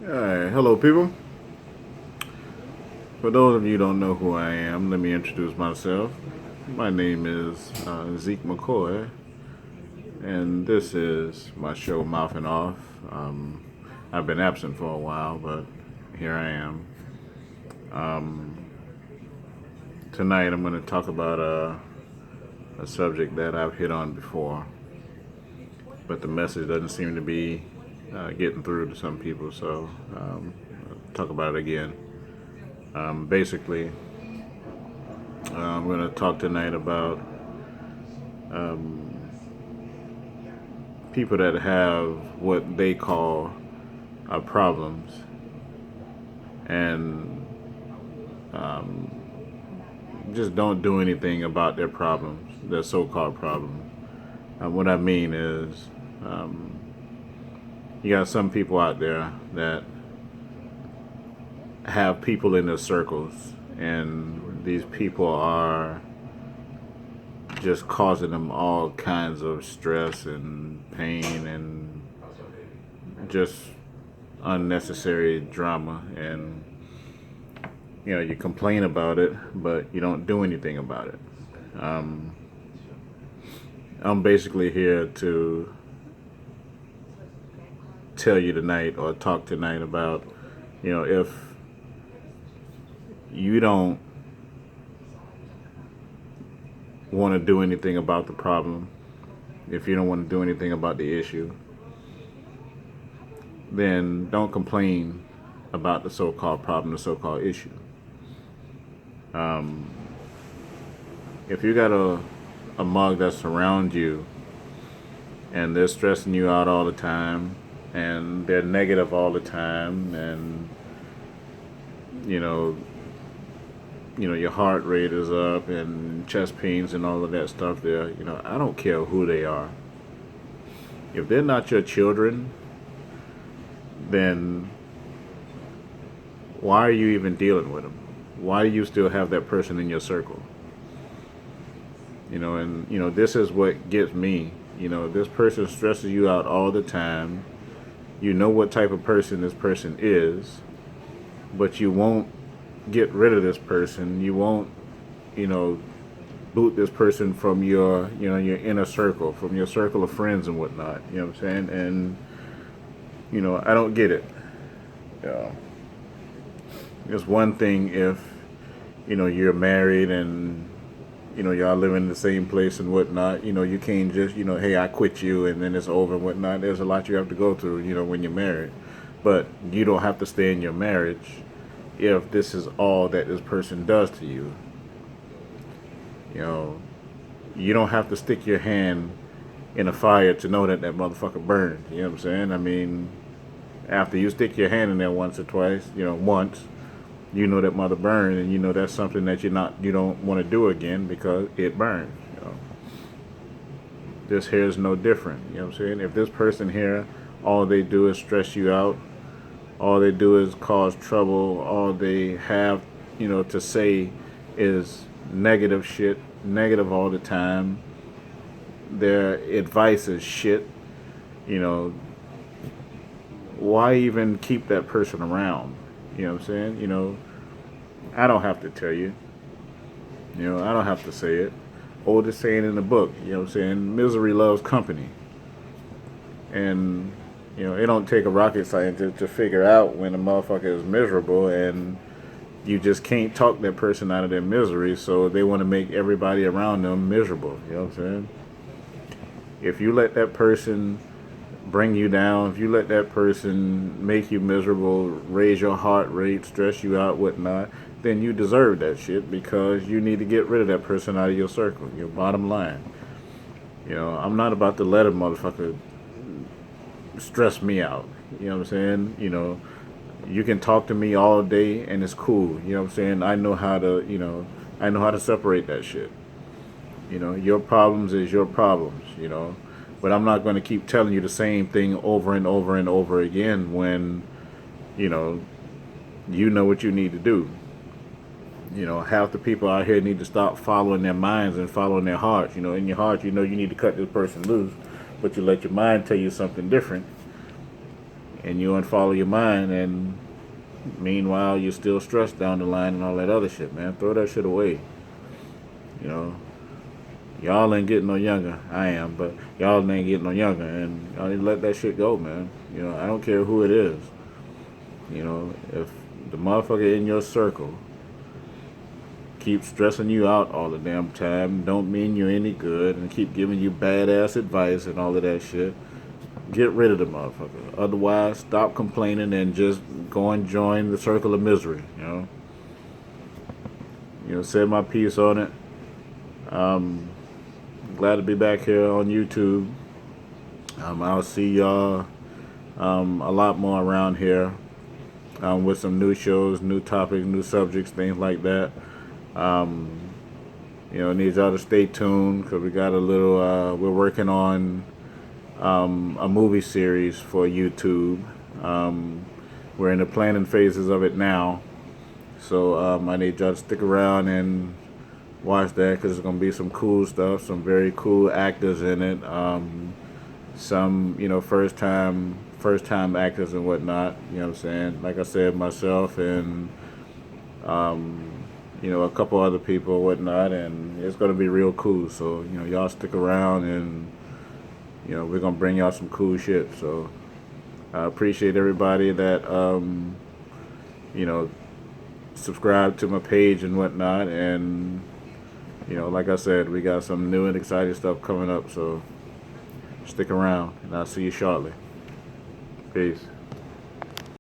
Alright, hello people. For those of you who don't know who I am, let me introduce myself. My name is Zeke McCoy, and this is my show Moufin Off. I've been absent for a while, but here I am. Tonight I'm going to talk about a subject that I've hit on before, but the message doesn't seem to be getting through to some people, so I'll talk about it again. Basically, I'm going to talk tonight about people that have what they call problems and just don't do anything about their problems, their so-called problems. What I mean is, you got some people out there that have people in their circles, and these people are just causing them all kinds of stress and pain and just unnecessary drama. And you complain about it, but you don't do anything about it. I'm basically here to tell you tonight or talk tonight about, if you don't want to do anything about the problem, if you don't want to do anything about the issue, then don't complain about the so-called problem, the so-called issue. If you got a mug that's around you and they're stressing you out all the time and they're negative all the time, and you know your heart rate is up and chest pains and all of that stuff there, I don't care who they are. If they're not your children, then why are you even dealing with them? Why do you still have that person in your circle? And this is what gets me. This person stresses you out all the time. You know what type of person this person is, but you won't get rid of this person. You won't, boot this person from your inner circle, from your circle of friends and whatnot. You know what I'm saying? And I don't get it. Yeah. It's one thing if you're married and y'all live in the same place and whatnot. You can't just hey, I quit you and then it's over and whatnot. There's a lot you have to go through when you're married, but you don't have to stay in your marriage if this is all that this person does to you. You don't have to stick your hand in a fire to know that that motherfucker burned. You know what I'm saying? I mean, after you stick your hand in there once or twice, once, that mother burned, and that's something that you don't want to do again because it burned. This here is no different. You know what I'm saying? If this person here, all they do is stress you out, all they do is cause trouble, all they have, to say is negative shit, negative all the time. Their advice is shit. Why even keep that person around? You know what I'm saying? I don't have to tell you. I don't have to say it. Oldest saying in the book, what I'm saying? Misery loves company. And, it don't take a rocket scientist to figure out when a motherfucker is miserable, and you just can't talk that person out of their misery, so they want to make everybody around them miserable. You know what I'm saying? If you let that person bring you down, if you let that person make you miserable, raise your heart rate, stress you out, whatnot, then you deserve that shit because you need to get rid of that person out of your circle. Your bottom line. I'm not about to let a motherfucker stress me out. You know what I'm saying? You can talk to me all day and it's cool. You know what I'm saying? I know how to separate that shit. Your problems is your problems. But I'm not going to keep telling you the same thing over and over and over again when, you know what you need to do. Half the people out here need to stop following their minds and following their hearts. In your heart, you need to cut this person loose, but you let your mind tell you something different. and you unfollow your mind, and meanwhile you're still stressed down the line and all that other shit, man. Throw that shit away. You know, y'all ain't getting no younger. I am, but y'all ain't getting no younger, and y'all need to let that shit go, man. You know, I don't care who it is. You know, if the motherfucker in your circle keep stressing you out all the damn time, don't mean you're any good, and keep giving you badass advice and all of that shit, get rid of the motherfucker. Otherwise, stop complaining and just go and join the circle of misery. Said my piece on it. Glad to be back here on YouTube. I'll see y'all a lot more around here with some new shows, new topics, new subjects, things like that. Need y'all to stay tuned because we got a little. We're working on a movie series for YouTube. We're in the planning phases of it now, so I need y'all to stick around and watch that because there's gonna be some cool stuff, some very cool actors in it. Some first time actors and whatnot. You know what I'm saying? Like I said, myself and a couple other people and whatnot, and it's gonna be real cool. So y'all stick around, and we're gonna bring y'all some cool shit. So I appreciate everybody that subscribe to my page and whatnot, and like I said, we got some new and exciting stuff coming up. So stick around, and I'll see you shortly. Peace.